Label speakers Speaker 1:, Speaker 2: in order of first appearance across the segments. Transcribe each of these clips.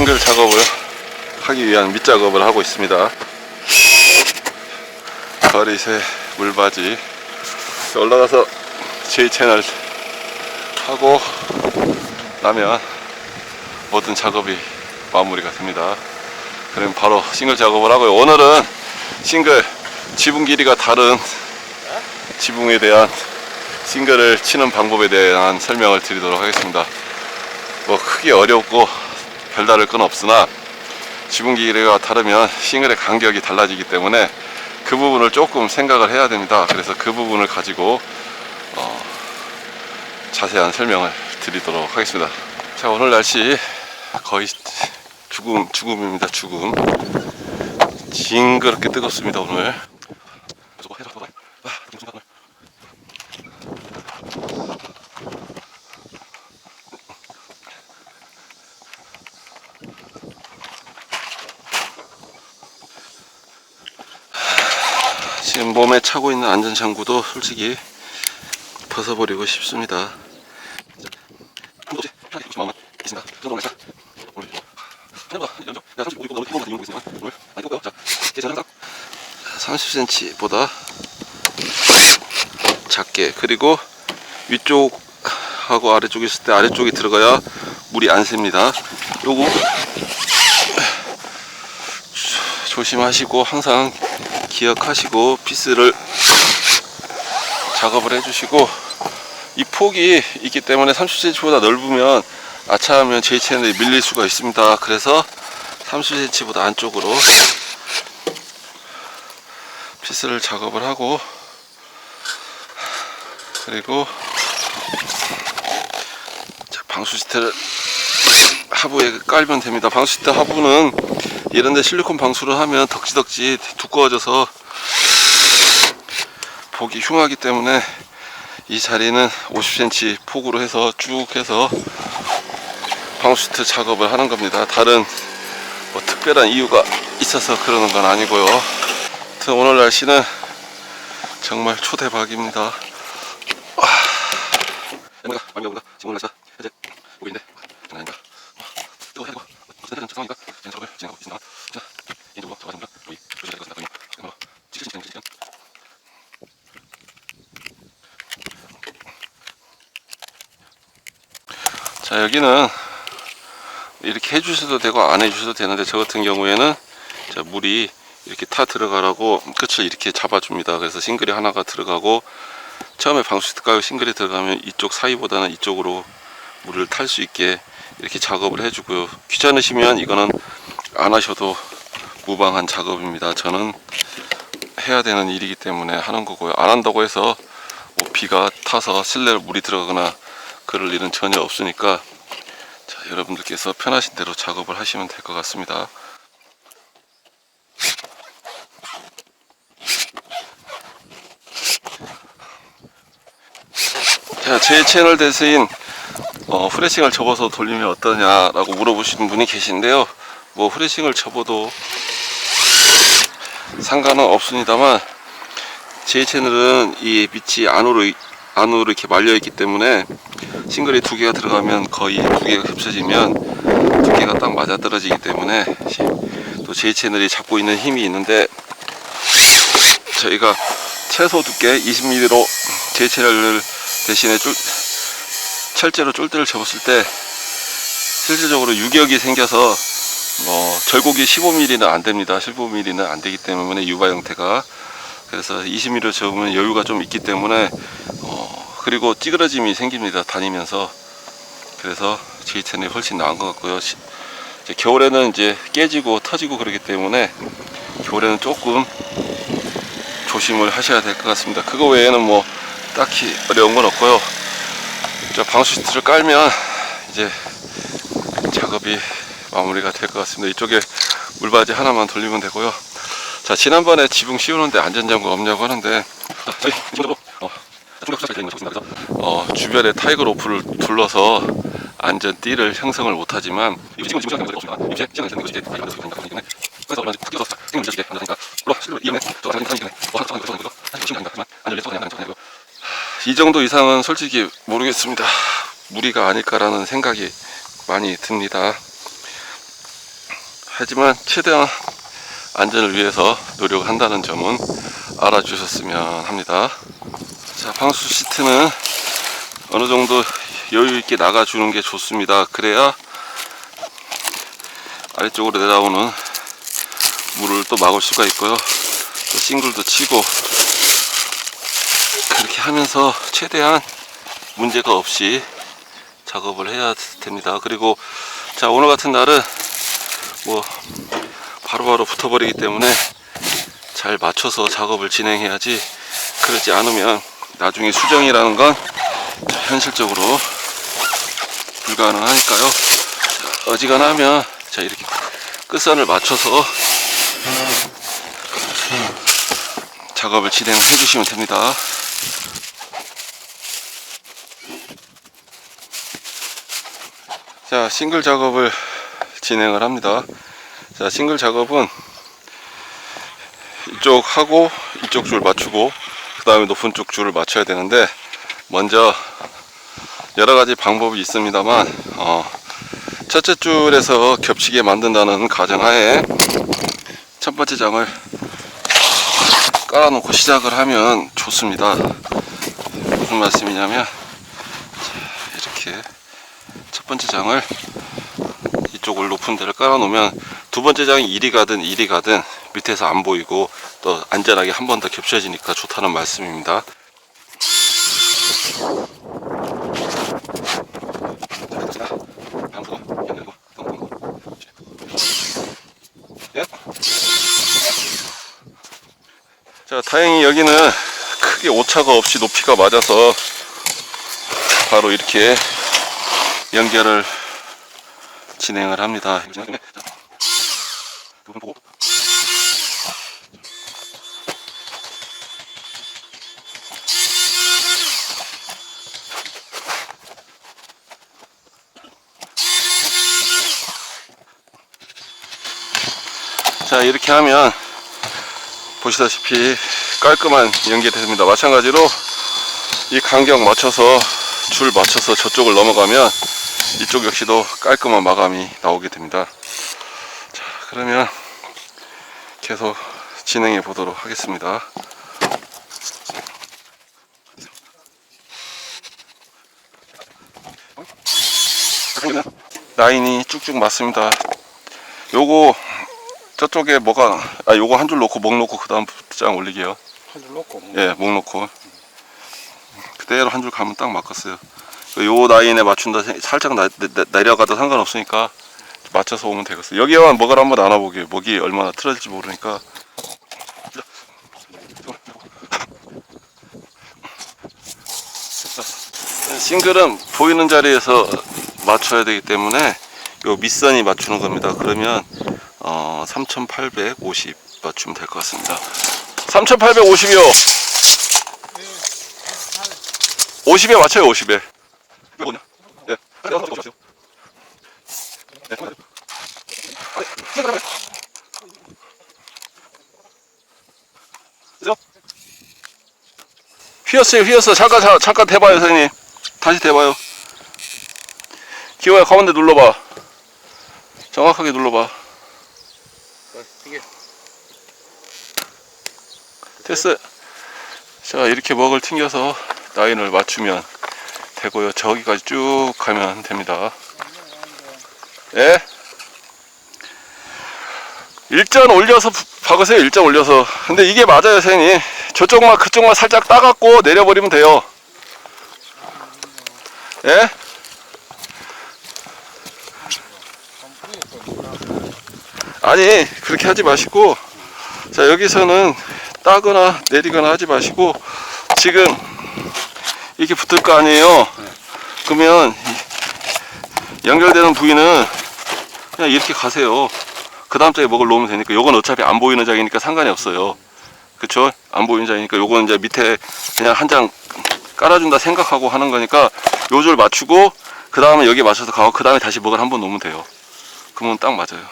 Speaker 1: 싱글 작업을 하기 위한 밑작업을 하고 있습니다. 거리새 물바지 올라가서 J채널 하고 나면 모든 작업이 마무리가 됩니다. 그럼 바로 싱글 작업을 하고요. 오늘은 싱글 지붕 길이가 다른 지붕에 대한 싱글을 치는 방법에 대한 설명을 드리도록 하겠습니다. 뭐 크게 어렵고 별다를 건 없으나 지붕 길이가 다르면 싱글의 간격이 달라지기 때문에 그 부분을 조금 생각을 해야 됩니다. 그래서 그 부분을 가지고 자세한 설명을 드리도록 하겠습니다. 자, 오늘 날씨 거의 죽음입니다. 죽음. 징그럽게 뜨겁습니다. 오늘. 지금 몸에 차고 있는 안전장구도 솔직히 벗어버리고 싶습니다. 자, 30cm보다 작게, 그리고 위쪽하고 아래쪽이 있을 때 아래쪽이 들어가야 물이 안 셉니다. 요거 조심하시고 항상 기억하시고 피스를 작업을 해주시고, 이 폭이 있기 때문에 30cm보다 넓으면 아차하면 J채널이 밀릴 수가 있습니다. 그래서 30cm보다 안쪽으로 피스를 작업을 하고, 그리고 방수 시트를 하부에 깔면 됩니다. 방수 시트 하부는 이런데 실리콘 방수를 하면 덕지덕지 두꺼워져서 보기 흉하기 때문에 이 자리는 50cm 폭으로 해서 쭉 해서 방수 시트 작업을 하는 겁니다. 다른 뭐 특별한 이유가 있어서 그러는 건 아니고요. 아무튼 오늘 날씨는 정말 초대박입니다. 지금 날씨가 현재 5일인데 장난 아닙니다. 뜨거워 해야 되고 어쨌든 상황이니까 작업을 진행하고 있습니다. 자, 개인적으로 저 같은 경우는 거의 조심해야 될 것 같습니다. 지금 바로 지금 자, 여기는 이렇게 해주셔도 되고 안 해주셔도 되는데, 저 같은 경우에는 자, 물이 이렇게 타 들어가라고 끝을 이렇게 잡아줍니다. 그래서 싱글이 하나가 들어가고, 처음에 방수 시트가 싱글이 들어가면 이쪽 사이보다는 이쪽으로 물을 탈 수 있게 이렇게 작업을 해주고요. 귀찮으시면 이거는 안 하셔도 무방한 작업입니다. 저는 해야 되는 일이기 때문에 하는 거고요. 안 한다고 해서 뭐 비가 타서 실내로 물이 들어가거나 그럴 일은 전혀 없으니까, 자, 여러분들께서 편하신 대로 작업을 하시면 될 것 같습니다. 자, 제 채널 대신 후레싱을 접어서 돌리면 어떠냐라고 물어보시는 분이 계신데요. 뭐 후레싱을 접어도 상관은 없습니다만, 제 채널은 이 밑이 안으로 이렇게 말려 있기 때문에 싱글이 두 개가 들어가면 거의 두 개가 겹쳐지면 두 개가 딱 맞아 떨어지기 때문에, 또 제 채널이 잡고 있는 힘이 있는데, 저희가 최소 두께 20mm로 제 채널을 대신에 철제로 쫄대를 접었을 때 실질적으로 유격이 생겨서 절곡이 15mm는 안 됩니다. 15mm는 안 되기 때문에 유바 형태가, 그래서 20mm로 접으면 여유가 좀 있기 때문에 그리고 찌그러짐이 생깁니다. 다니면서. 그래서 J채널이 훨씬 나은 것 같고요. 이제 겨울에는 이제 깨지고 터지고 그러기 때문에 겨울에는 조금 조심을 하셔야 될 것 같습니다. 그거 외에는 뭐 딱히 어려운 건 없고요. 자, 방수 시트를 깔면 이제 작업이 마무리가 될 것 같습니다. 이쪽에 물바지 하나만 돌리면 되고요. 자, 지난번에 지붕 씌우는데 안전장구 없냐고 하는데, 주변에 타이거 로프를 둘러서 안전띠를 형성을 못하지만, 이 정도 이상은 솔직히 모르겠습니다. 무리가 아닐까라는 생각이 많이 듭니다. 하지만 최대한 안전을 위해서 노력한다는 점은 알아주셨으면 합니다. 자, 방수 시트는 어느 정도 여유 있게 나가주는 게 좋습니다. 그래야 아래쪽으로 내려오는 물을 또 막을 수가 있고요. 또 싱글도 치고 그렇게 하면서 최대한 문제가 없이 작업을 해야 됩니다. 그리고 자, 오늘 같은 날은 뭐 바로바로 붙어버리기 때문에 잘 맞춰서 작업을 진행해야지, 그러지 않으면 나중에 수정이라는 건 현실적으로 불가능하니까요. 어지간하면 자, 이렇게 끝선을 맞춰서 작업을 진행해 주시면 됩니다. 자, 싱글 작업을 진행을 합니다. 자, 싱글 작업은 이쪽 하고 이쪽 줄 맞추고 그 다음에 높은 쪽 줄을 맞춰야 되는데, 먼저 여러가지 방법이 있습니다만 첫째 줄에서 겹치게 만든다는 가정하에 첫 번째 장을 깔아놓고 시작을 하면 좋습니다. 무슨 말씀이냐면, 이렇게 첫 번째 장을 이쪽을 높은 데를 깔아 놓으면 두 번째 장이 이리 가든 이리 가든 밑에서 안 보이고 또 안전하게 한 번 더 겹쳐지니까 좋다는 말씀입니다. 자, 다행히 여기는 크게 오차가 없이 높이가 맞아서 바로 이렇게 연결을 진행을 합니다. 자, 이렇게 하면 보시다시피 깔끔한 연결이 됩니다. 마찬가지로 이 간격 맞춰서 줄 맞춰서 저쪽을 넘어가면 이쪽 역시도 깔끔한 마감이 나오게 됩니다. 자, 그러면 계속 진행해 보도록 하겠습니다. 라인이 쭉쭉 맞습니다. 요거 저쪽에 뭐가 요거 한 줄 놓고 목 놓고 그 다음 장 올리게요.
Speaker 2: 한 줄 놓고
Speaker 1: 예, 목 놓고 그대로 한 줄 가면 딱 맞겠어요. 요 라인에 맞춘다, 살짝 내려가도 상관없으니까 맞춰서 오면 되겠어요. 여기에만 목을 한번 안아보게요. 목이 얼마나 틀어질지 모르니까. 싱글은 보이는 자리에서 맞춰야 되기 때문에 요 밑선이 맞추는 겁니다. 그러면 3850 맞추면 될 것 같습니다. 3850이요. 50에 맞춰요. 50에. 이거냐? 예. 휘었어요. 휘었어. 잠깐 대봐요, 선생님. 다시 대봐요. 기호야, 가운데 눌러봐. 정확하게 눌러봐. 됐어요. 자, 이렇게 먹을 튕겨서 라인을 맞추면 되고요. 저기까지 쭉 가면 됩니다. 예? 일전 올려서 박으세요. 일전 올려서. 근데 이게 맞아요, 선생님. 저쪽만 그쪽만 살짝 따갖고 내려버리면 돼요. 예? 아니, 그렇게 하지 마시고, 자, 여기서는 따거나 내리거나 하지 마시고, 지금 이렇게 붙을 거 아니에요. 그러면 연결되는 부위는 그냥 이렇게 가세요. 그 다음 장에 먹을 놓으면 되니까. 요건 어차피 안 보이는 장이니까 상관이 없어요. 그쵸? 안 보이는 장이니까 요건 이제 밑에 그냥 한 장 깔아준다 생각하고 하는 거니까 요 줄 맞추고 그 다음에 여기 맞춰서 가고 그 다음에 다시 먹을 한번 놓으면 돼요. 그러면 딱 맞아요.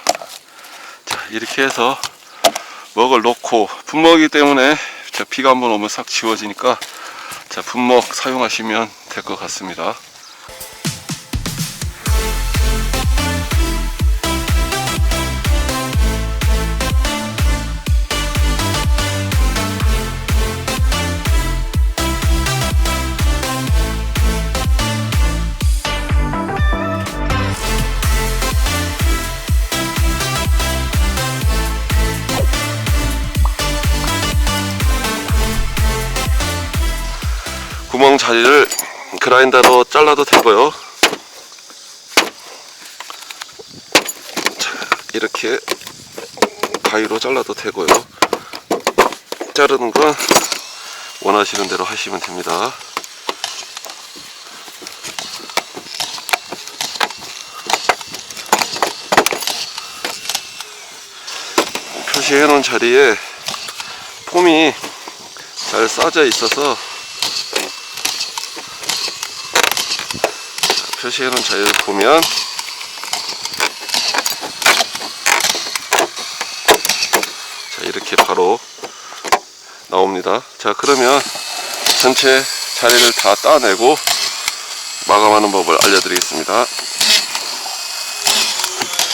Speaker 1: 자, 이렇게 해서 먹을 놓고, 분먹이기 때문에 자, 비가 한번 오면 싹 지워지니까 자, 분먹 사용하시면 될 것 같습니다. 구멍 자리를 그라인더로 잘라도 되고요. 자, 이렇게 가위로 잘라도 되고요. 자르는 건 원하시는 대로 하시면 됩니다. 표시해 놓은 자리에 폼이 잘 싸져 있어서 표시해 놓은 자리를 보면 자, 이렇게 바로 나옵니다. 자, 그러면 전체 자리를 다 따내고 마감하는 법을 알려드리겠습니다.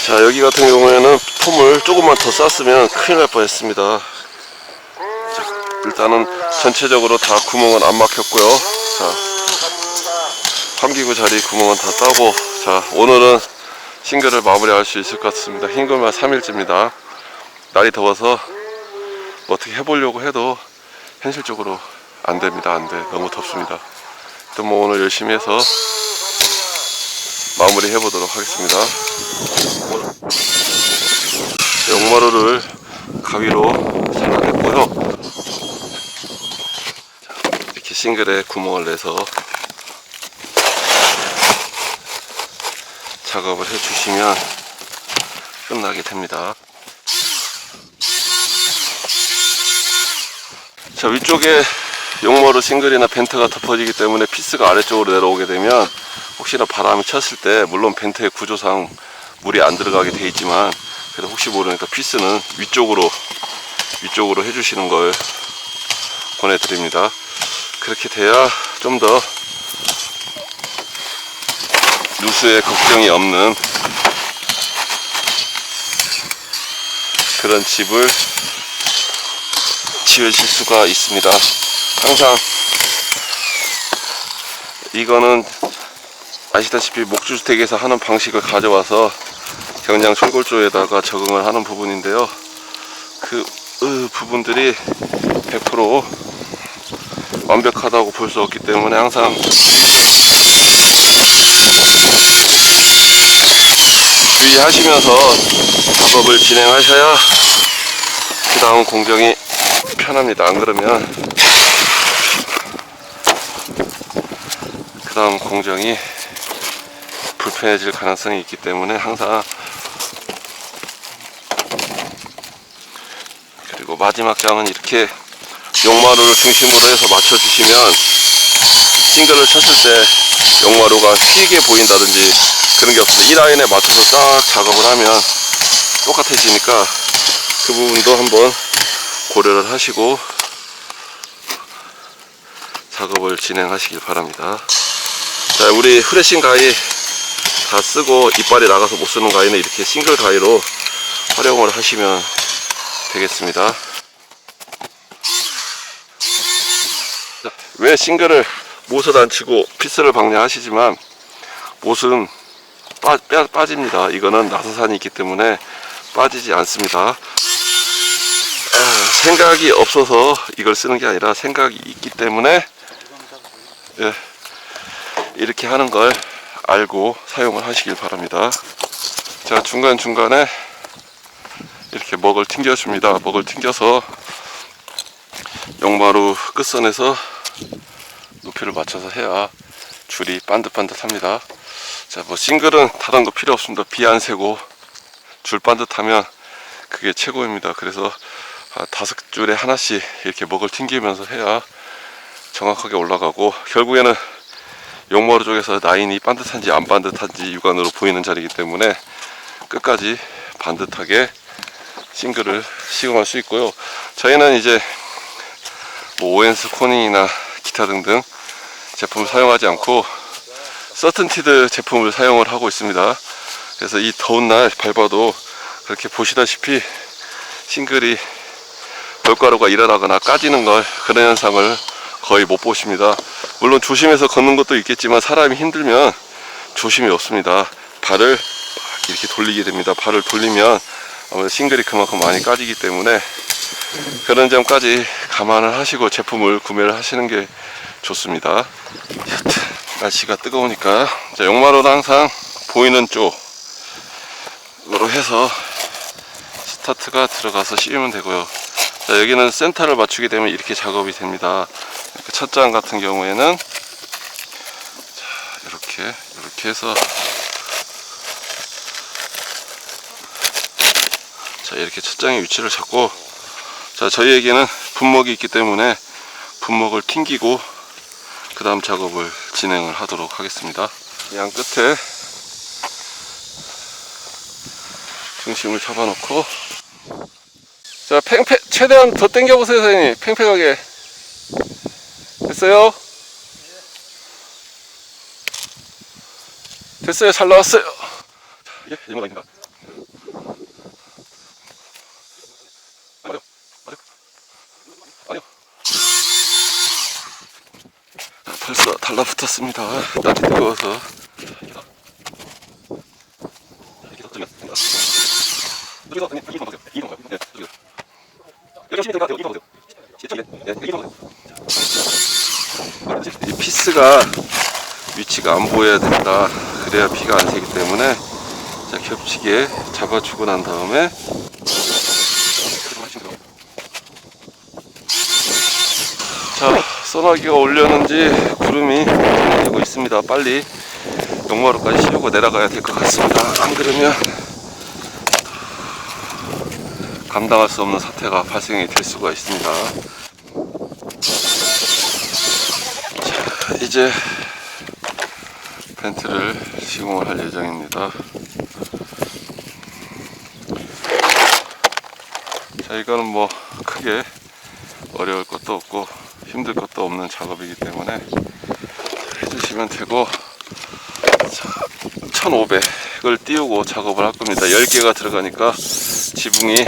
Speaker 1: 자, 여기 같은 경우에는 폼을 조금만 더 쌌으면 큰일 날 뻔했습니다. 자, 일단은 전체적으로 다 구멍은 안 막혔고요. 자, 환기구 자리 구멍은 다 따고, 자, 오늘은 싱글을 마무리할 수 있을 것 같습니다. 싱글만 3일째입니다. 날이 더워서 뭐 어떻게 해보려고 해도 현실적으로 안 됩니다. 안 돼. 너무 덥습니다. 또 뭐 오늘 열심히 해서 마무리 해보도록 하겠습니다. 용마루를 가위로 잘라냈고요. 이렇게 싱글에 구멍을 내서 작업을 해주시면 끝나게 됩니다. 자, 위쪽에 용마루 싱글이나 벤트가 덮어지기 때문에 피스가 아래쪽으로 내려오게 되면 혹시나 바람이 쳤을 때, 물론 벤트의 구조상 물이 안 들어가게 돼 있지만 그래도 혹시 모르니까 피스는 위쪽으로 해주시는 걸 권해드립니다. 그렇게 돼야 좀 더 누수에 걱정이 없는 그런 집을 지으실 수가 있습니다. 항상 이거는 아시다시피 목주택에서 하는 방식을 가져와서 경량 철골조에다가 적응을 하는 부분인데요. 그 부분들이 100% 완벽하다고 볼 수 없기 때문에 항상 주의하시면서 작업을 진행하셔야 그 다음 공정이 편합니다. 안 그러면 그 다음 공정이 불편해질 가능성이 있기 때문에 항상, 그리고 마지막 장은 이렇게 용마루를 중심으로 해서 맞춰주시면 싱글을 쳤을 때 용마루가 휘게 보인다든지 그런 게 없어요. 이 라인에 맞춰서 딱 작업을 하면 똑같아지니까 그 부분도 한번 고려를 하시고 작업을 진행하시길 바랍니다. 자, 우리 프레싱 가위 다 쓰고 이빨이 나가서 못 쓰는 가위는 이렇게 싱글 가위로 활용을 하시면 되겠습니다. 자, 왜 싱글을 못을 안 치고 피스를 방향하시지만 못은 빠집니다. 이거는 나사산이 있기 때문에 빠지지 않습니다. 생각이 없어서 이걸 쓰는 게 아니라 생각이 있기 때문에 이렇게 하는 걸 알고 사용을 하시길 바랍니다. 자, 중간중간에 이렇게 먹을 튕겨 줍니다. 먹을 튕겨서 용마루 끝선에서 높이를 맞춰서 해야 줄이 반듯반듯합니다. 자, 뭐 싱글은 다른 거 필요 없습니다. 비 안 새고 줄 반듯하면 그게 최고입니다. 그래서 5줄에 하나씩 이렇게 먹을 튕기면서 해야 정확하게 올라가고, 결국에는 용마루 쪽에서 라인이 반듯한지 안 반듯한지 육안으로 보이는 자리이기 때문에 끝까지 반듯하게 싱글을 시공할 수 있고요. 저희는 이제 뭐 오엔스 코닝이나 기타 등등 제품을 사용하지 않고 서튼티드 제품을 사용을 하고 있습니다. 그래서 이 더운 날 밟아도 그렇게 보시다시피 싱글이 결가루가 일어나거나 까지는 걸, 그런 현상을 거의 못 보십니다. 물론 조심해서 걷는 것도 있겠지만 사람이 힘들면 조심이 없습니다. 발을 이렇게 돌리게 됩니다. 발을 돌리면 아무래도 싱글이 그만큼 많이 까지기 때문에 그런 점까지 감안을 하시고 제품을 구매를 하시는 게 좋습니다. 날씨가 뜨거우니까 자, 용마로는 항상 보이는 쪽으로 해서 스타트가 들어가서 씌우면 되고요. 자, 여기는 센터를 맞추게 되면 이렇게 작업이 됩니다. 첫 장 같은 경우에는 자, 이렇게 해서 자, 이렇게 첫 장의 위치를 잡고, 자, 저희에게는 분목이 있기 때문에 분목을 튕기고 그 다음 작업을 진행을 하도록 하겠습니다. 양 끝에 중심을 잡아놓고, 자, 최대한 더 당겨보세요, 선생님. 팽팽하게. 됐어요? 됐어요. 잘 나왔어요. 예, 이 정도입니다. 아니요. 벌써 달라붙었습니다. 날이 뜨거워서. 이 피스가 위치가 안 보여야 됩니다. 그래야 비가 안 새기 때문에, 자, 겹치게 잡아주고 난 다음에 자, 소나기가 올려는지 구름이 내리고 있습니다. 빨리 용마루까지 씌우고 내려가야 될 것 같습니다. 안 그러면 감당할 수 없는 사태가 발생이 될 수가 있습니다. 자, 이제 벤트를 시공을 할 예정입니다. 자, 이거는 뭐 크게 어려울 것도 없고 힘들 것도 없는 작업이기 때문에 해주시면 되고, 자, 1500을 띄우고 작업을 할 겁니다. 10개가 들어가니까 지붕이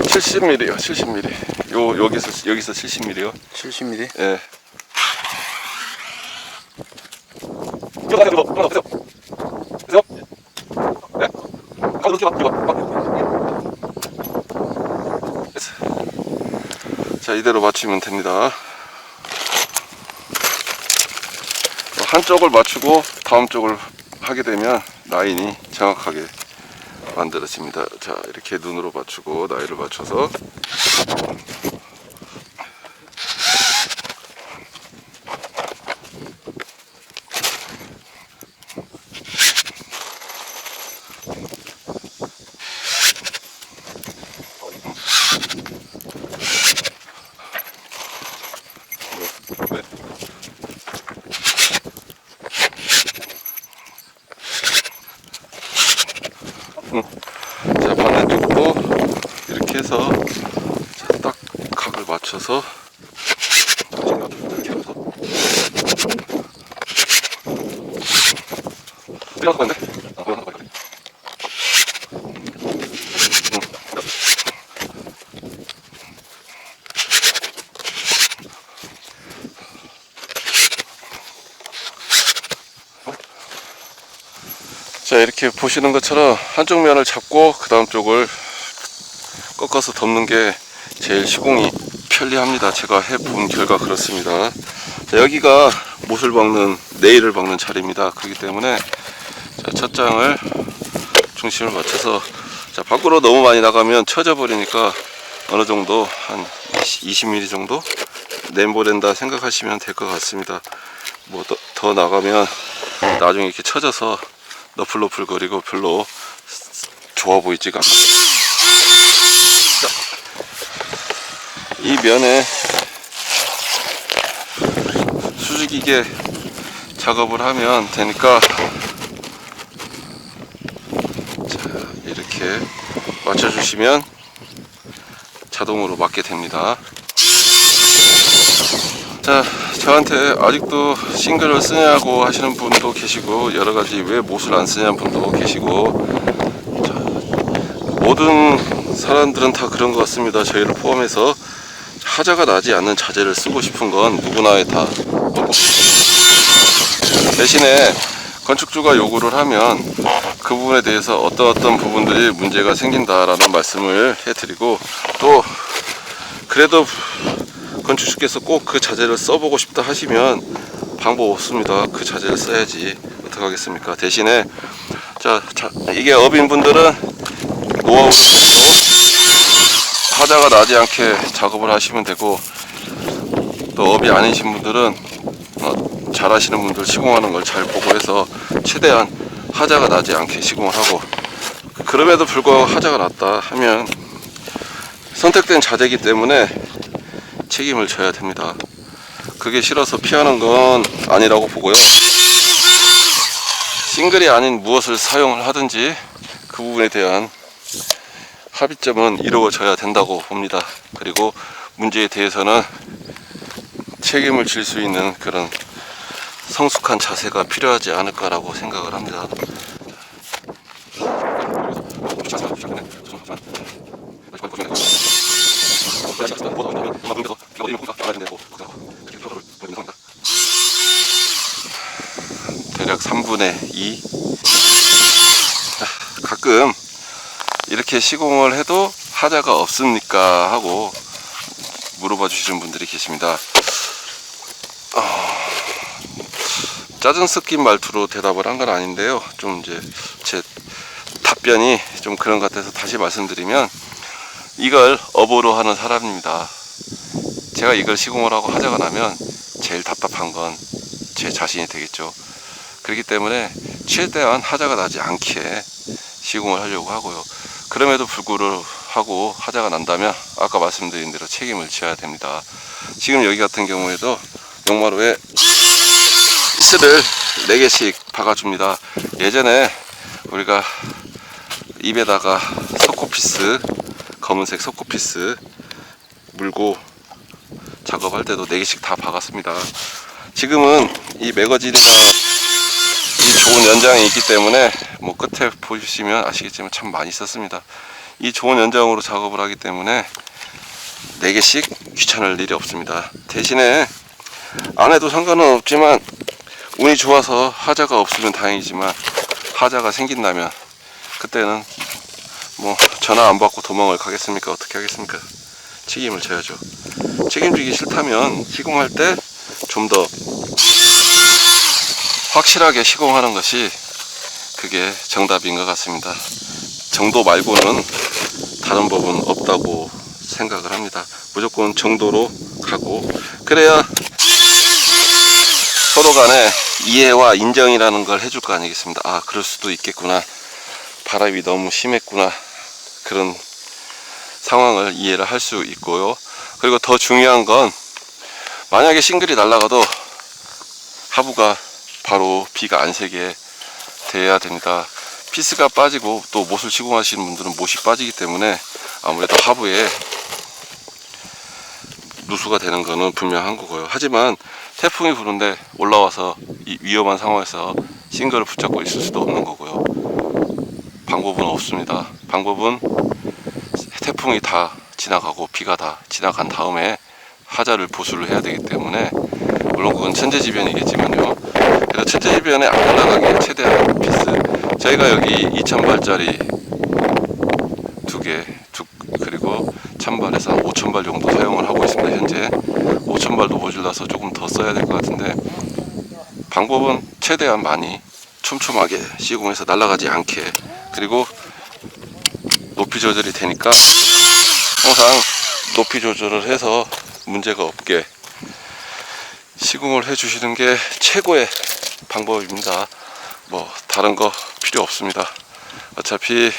Speaker 1: $70mm요. 70mm. 여기서 70mm요.
Speaker 2: 70mm?
Speaker 1: 예. 자, 이대로 맞추면 됩니다. 한쪽을 맞추고 다음 쪽을 하게 되면 라인이 정확하게 만들어집니다. 자, 이렇게 눈으로 맞추고 나이를 맞춰서 자, 반대쪽도 이렇게 해서 딱 각을 맞춰서 자, 이렇게 보시는 것처럼 한쪽 면을 잡고 그 다음 쪽을 꺾어서 덮는 게 제일 시공이 편리합니다. 제가 해본 결과 그렇습니다. 자, 여기가 못을 박는, 네일을 박는 자리입니다. 그렇기 때문에 자, 첫 장을 중심을 맞춰서, 자, 밖으로 너무 많이 나가면 쳐져 버리니까 어느 정도 한 20mm 정도 내보낸다 생각하시면 될 것 같습니다. 뭐 더 나가면 나중에 이렇게 쳐져서 너플너플거리고 별로 좋아 보이지가 않습니다. 이 면에 수직이게 작업을 하면 되니까, 자, 이렇게 맞춰주시면 자동으로 맞게 됩니다. 자, 저한테 아직도 싱글을 쓰냐고 하시는 분도 계시고, 여러가지 왜 못을 안 쓰냐는 분도 계시고, 자, 모든 사람들은 다 그런 것 같습니다. 저희를 포함해서 하자가 나지 않는 자재를 쓰고 싶은 건 누구나 다 없고, 대신에 건축주가 요구를 하면 그 부분에 대해서 어떤 부분들이 문제가 생긴다라는 말씀을 해드리고, 또 그래도 건축주께서 꼭 그 자재를 써보고 싶다 하시면 방법 없습니다. 그 자재를 써야지 어떡하겠습니까. 대신에 자 이게 업인분들은 노하우를 쓰고 하자가 나지 않게 작업을 하시면 되고, 또 업이 아니신 분들은 잘 하시는 분들 시공하는 걸 잘 보고 해서 최대한 하자가 나지 않게 시공을 하고, 그럼에도 불구하고 하자가 났다 하면 선택된 자재이기 때문에 책임을 져야 됩니다. 그게 싫어서 피하는 건 아니라고 보고요. 싱글이 아닌 무엇을 사용을 하든지 그 부분에 대한 합의점은 이루어져야 된다고 봅니다. 그리고 문제에 대해서는 책임을 질 수 있는 그런 성숙한 자세가 필요하지 않을까라고 생각을 합니다. 대략 3분의 2. 가끔 이렇게 시공을 해도 하자가 없습니까 하고 물어봐 주시는 분들이 계십니다. 짜증 섞인 말투로 대답을 한 건 아닌데요, 좀 이제 제 답변이 좀 그런 것 같아서 다시 말씀드리면, 이걸 업으로 하는 사람입니다. 제가 이걸 시공을 하고 하자가 나면 제일 답답한 건 제 자신이 되겠죠. 그렇기 때문에 최대한 하자가 나지 않게 시공을 하려고 하고요. 그럼에도 불구하고 하자가 난다면 아까 말씀드린 대로 책임을 져야 됩니다. 지금 여기 같은 경우에도 용마루에 피스를 4개씩 박아줍니다. 예전에 우리가 입에다가 석고피스, 검은색 석고피스 물고 작업할 때도 4개씩 다 박았습니다. 지금은 이 매거진이나 이 좋은 연장이 있기 때문에 뭐 끝에 보시면 아시겠지만 참 많이 썼습니다. 이 좋은 연장으로 작업을 하기 때문에 4개씩 귀찮을 일이 없습니다. 대신에 안 해도 상관은 없지만 운이 좋아서 하자가 없으면 다행이지만 하자가 생긴다면 그때는 뭐 전화 안 받고 도망을 가겠습니까? 어떻게 하겠습니까? 책임을 져야죠. 책임지기 싫다면 시공할 때 좀 더 확실하게 시공하는 것이 그게 정답인 것 같습니다. 정도 말고는 다른 법은 없다고 생각을 합니다. 무조건 정도로 가고, 그래야 서로 간에 이해와 인정이라는 걸 해줄 거 아니겠습니다. 아, 그럴 수도 있겠구나, 바람이 너무 심했구나, 그런 상황을 이해를 할 수 있고요. 그리고 더 중요한 건 만약에 싱글이 날아가도 하부가 바로 비가 안 새게 돼야 됩니다. 피스가 빠지고 또 못을 시공하시는 분들은 못이 빠지기 때문에 아무래도 하부에 누수가 되는 거는 분명한 거고요. 하지만 태풍이 부는데 올라와서 이 위험한 상황에서 싱글을 붙잡고 있을 수도 없는 거고요. 방법은 없습니다. 방법은 태풍이 다 지나가고 비가 다 지나간 다음에 하자를 보수를 해야 되기 때문에, 물론 그건 천재지변이겠지만요. 그래서 천재지변에 안 날아가게 최대한 피스, 저희가 여기 2000발짜리 2개, 그리고 1000발에서 한 5000발 정도 사용을 하고 있습니다. 현재 5000발도 모자라서 조금 더 써야 될 것 같은데, 방법은 최대한 많이 촘촘하게 시공해서 날아가지 않게, 그리고 높이 조절이 되니까 항상 높이 조절을 해서 문제가 없게 시공을 해 주시는 게 최고의 방법입니다. 뭐 다른 거 필요 없습니다. 어차피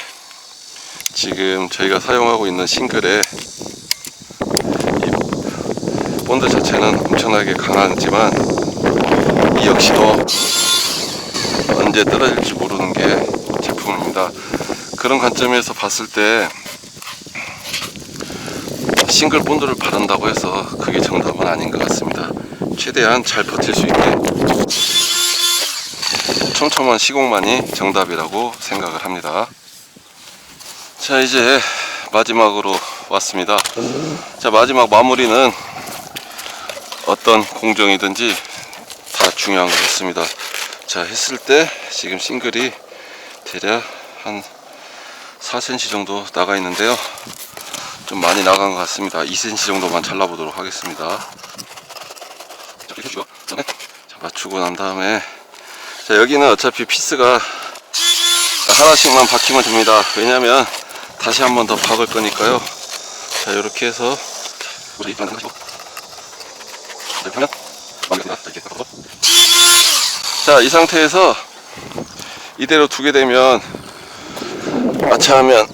Speaker 1: 지금 저희가 사용하고 있는 싱글의 이 본드 자체는 엄청나게 강하지만 이 역시도 언제 떨어질지 모르는 게 제품입니다. 그런 관점에서 봤을 때 싱글 본드를 바른다고 해서 그게 정답은 아닌 것 같습니다. 최대한 잘 버틸 수 있게 촘촘한 시공만이 정답이라고 생각을 합니다. 자, 이제 마지막으로 왔습니다. 자, 마지막 마무리는 어떤 공정이든지 다 중요한 것 같습니다. 자, 했을 때 지금 싱글이 대략 한 4cm 정도 나가 있는데요. 좀 많이 나간 것 같습니다. 2cm 정도만 잘라보도록 하겠습니다. 자, 이렇게 해주고, 그다음에 자, 맞추고 난 다음에, 자, 여기는 어차피 피스가 하나씩만 박히면 됩니다. 왜냐면 다시 한 번 더 박을 거니까요. 자, 이렇게 해서 우리 이렇게 하시고, 이렇게 하면 마무리됩니다. 이렇게 깎아서. 자, 이 상태에서 이대로 두게 되면 아차하면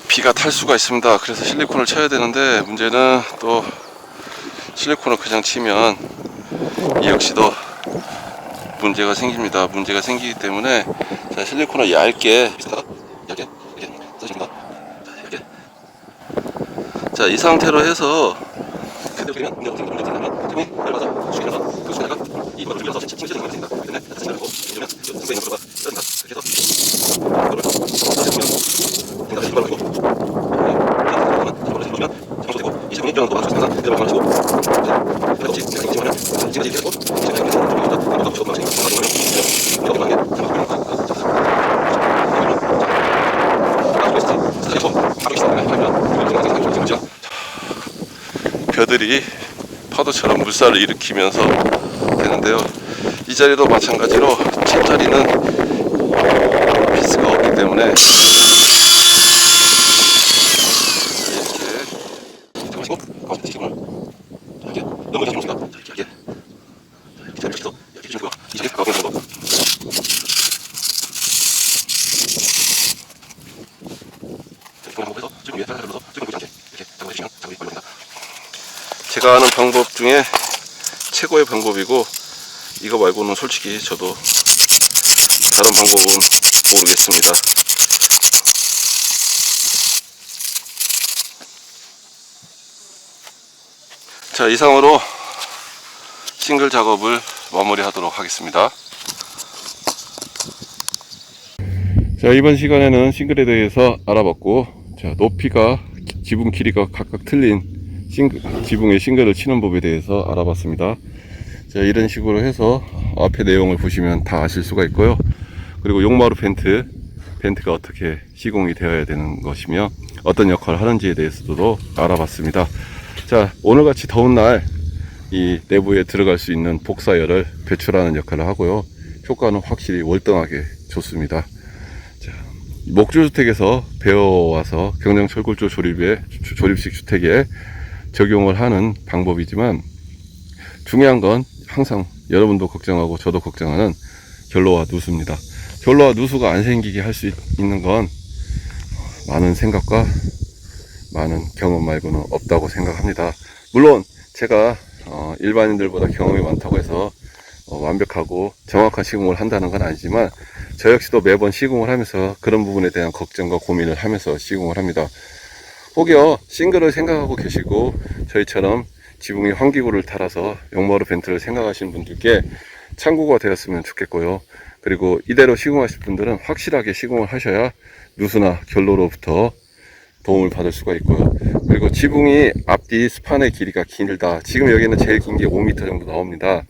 Speaker 1: 비가 탈 수가 있습니다. 그래서 실리콘을 쳐야 되는데, 문제는 또 실리콘을 그냥 치면 이 역시도 문제가 생깁니다. 문제가 생기기 때문에, 자, 실리콘을 얇게 이렇게 써줍니다. 자, 이렇게. 자, 이 상태로 해서 그대로 되면 문제가 생기면 틈이 얇아서 숙여서 그 숙여다가 이 이거를 숙여서 침이 되는 겁니다. 그렇기 때문에 다시 생각하고 이러면 상부에 있는 거가 떨어진다. 이렇게 해서 이거를 다시 생각을 하고 장소되고 이 제품이 일어나는 또 맞춰서 항상 그대로 맞춰주고 그래서 없이 내가 생각하면 지금까지 이렇게 하고 지금까지 이렇게 해서 아무도 없이 없는 이렇게 이렇게 하는 게 벼들이 파도처럼 물살을 일으키면서 되는데요. 이 자리도 마찬가지로 첫 자리는 피스가 없기 때문에 이렇게 하시고 가운데 지금을 이렇게 너무 자신 없습니다. 이렇게 이렇게 해서 이렇게 해주고요. 이 자리 가까운 정도. 이렇게 해서 지금 위에 살살 눌러서 지금 보이지 않게 이렇게 작업해 주시면 작업이 완료됩니다. 제가 아는 방법 중에 최고의 방법이고, 이거 말고는 솔직히 저도 다른 방법은 모르겠습니다. 자, 이상으로 싱글 작업을 마무리하도록 하겠습니다. 자, 이번 시간에는 싱글에 대해서 알아봤고, 자, 높이가 지붕 길이가 각각 틀린 지붕의 싱글을 치는 법에 대해서 알아봤습니다. 자, 이런 식으로 해서 앞에 내용을 보시면 다 아실 수가 있고요. 그리고 용마루 벤트가 어떻게 시공이 되어야 되는 것이며 어떤 역할을 하는지에 대해서도 알아봤습니다. 자, 오늘같이 더운 날 이 내부에 들어갈 수 있는 복사열을 배출하는 역할을 하고요. 효과는 확실히 월등하게 좋습니다. 자, 목조주택에서 배워와서 경량철골조 조립식 주택에 적용을 하는 방법이지만, 중요한 건 항상 여러분도 걱정하고 저도 걱정하는 결로와 누수입니다. 결로와 누수가 안 생기게 할 수 있는 건 많은 생각과 많은 경험 말고는 없다고 생각합니다. 물론 제가 일반인들보다 경험이 많다고 해서 완벽하고 정확한 시공을 한다는 건 아니지만, 저 역시도 매번 시공을 하면서 그런 부분에 대한 걱정과 고민을 하면서 시공을 합니다. 혹여 싱글을 생각하고 계시고 저희처럼 지붕에 환기구를 달아서 용마루 벤트를 생각하시는 분들께 참고가 되었으면 좋겠고요. 그리고 이대로 시공하실 분들은 확실하게 시공을 하셔야 누수나 결로로부터 도움을 받을 수가 있고요. 그리고 지붕이 앞뒤 스판의 길이가 길다. 지금 여기는 제일 긴 게 5m 정도 나옵니다.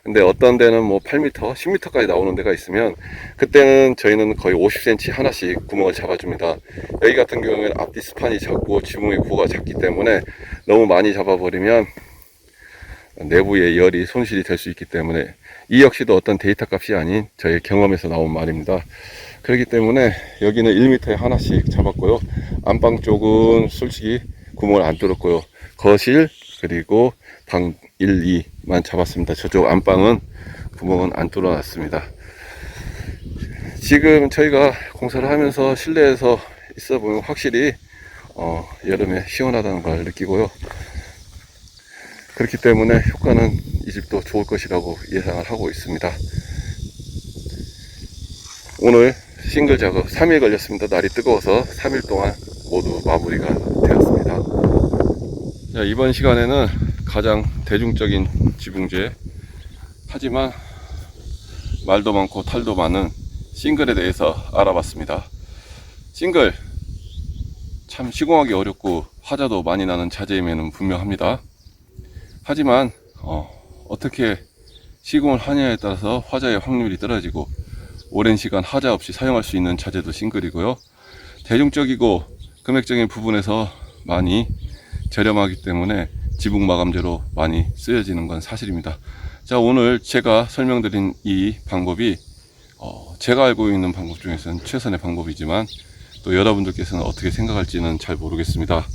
Speaker 1: 근데 어떤 데는 뭐 8m, 10m까지 나오는 데가 있으면, 그때는 저희는 거의 50cm 하나씩 구멍을 잡아줍니다. 여기 같은 경우에는 앞뒤 스판이 작고 지붕의 구가 작기 때문에 너무 많이 잡아버리면 내부의 열이 손실이 될 수 있기 때문에, 이 역시도 어떤 데이터 값이 아닌 저의 경험에서 나온 말입니다. 그렇기 때문에 여기는 1m에 하나씩 잡았고요. 안방 쪽은 솔직히 구멍을 안 뚫었고요. 거실 그리고 방 1, 2만 잡았습니다. 저쪽 안방은 구멍은 안 뚫어 놨습니다. 지금 저희가 공사를 하면서 실내에서 있어 보면 확실히 여름에 시원하다는 걸 느끼고요. 그렇기 때문에 효과는 이 집도 좋을 것이라고 예상을 하고 있습니다. 오늘 싱글 작업 3일 걸렸습니다. 날이 뜨거워서 3일 동안 모두 마무리가 되었습니다. 자, 이번 시간에는 가장 대중적인 지붕재 하지만 말도 많고 탈도 많은 싱글에 대해서 알아봤습니다. 싱글 참 시공하기 어렵고 화자도 많이 나는 자재임에는 분명합니다. 하지만 어떻게 시공을 하냐에 따라서 화자의 확률이 떨어지고 오랜 시간 하자 없이 사용할 수 있는 자재도 싱글이고요. 대중적이고 금액적인 부분에서 많이 저렴하기 때문에 지붕 마감재로 많이 쓰여지는 건 사실입니다. 자, 오늘 제가 설명드린 이 방법이 제가 알고 있는 방법 중에서는 최선의 방법이지만 또 여러분들께서는 어떻게 생각할지는 잘 모르겠습니다.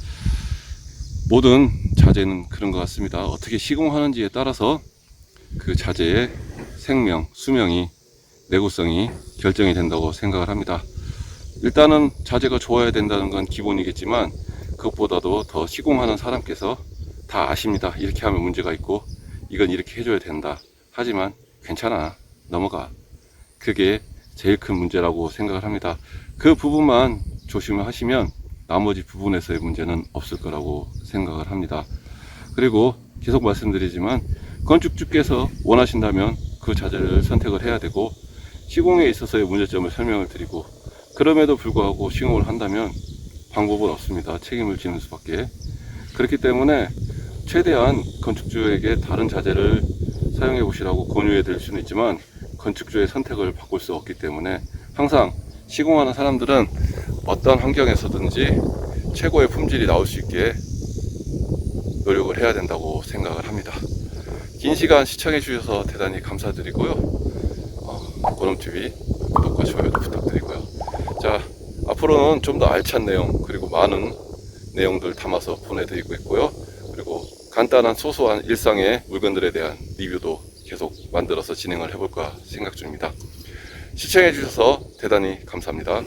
Speaker 1: 모든 자재는 그런 것 같습니다. 어떻게 시공하는지에 따라서 그 자재의 생명, 수명이, 내구성이 결정이 된다고 생각을 합니다. 일단은 자재가 좋아야 된다는 건 기본이겠지만 그것보다도 더 시공하는 사람께서 다 아십니다. 이렇게 하면 문제가 있고 이건 이렇게 해줘야 된다. 하지만 괜찮아, 넘어가. 그게 제일 큰 문제라고 생각을 합니다. 그 부분만 조심을 하시면 나머지 부분에서의 문제는 없을 거라고 생각을 합니다. 그리고 계속 말씀드리지만 건축주께서 원하신다면 그 자재를 선택을 해야 되고 시공에 있어서의 문제점을 설명을 드리고 그럼에도 불구하고 시공을 한다면 방법은 없습니다. 책임을 지는 수밖에. 그렇기 때문에 최대한 건축주에게 다른 자재를 사용해 보시라고 권유해 드릴 수는 있지만 건축주의 선택을 바꿀 수 없기 때문에 항상 시공하는 사람들은 어떤 환경에서든지 최고의 품질이 나올 수 있게 노력을 해야 된다고 생각을 합니다. 긴 시간 시청해 주셔서 대단히 감사드리고요. 고놈TV 구독과 좋아요도 부탁드리고요. 자, 앞으로는 좀 더 알찬 내용 그리고 많은 내용들 담아서 보내드리고 있고요. 그리고 간단한 소소한 일상의 물건들에 대한 리뷰도 계속 만들어서 진행을 해볼까 생각 중입니다. 시청해 주셔서 대단히 감사합니다.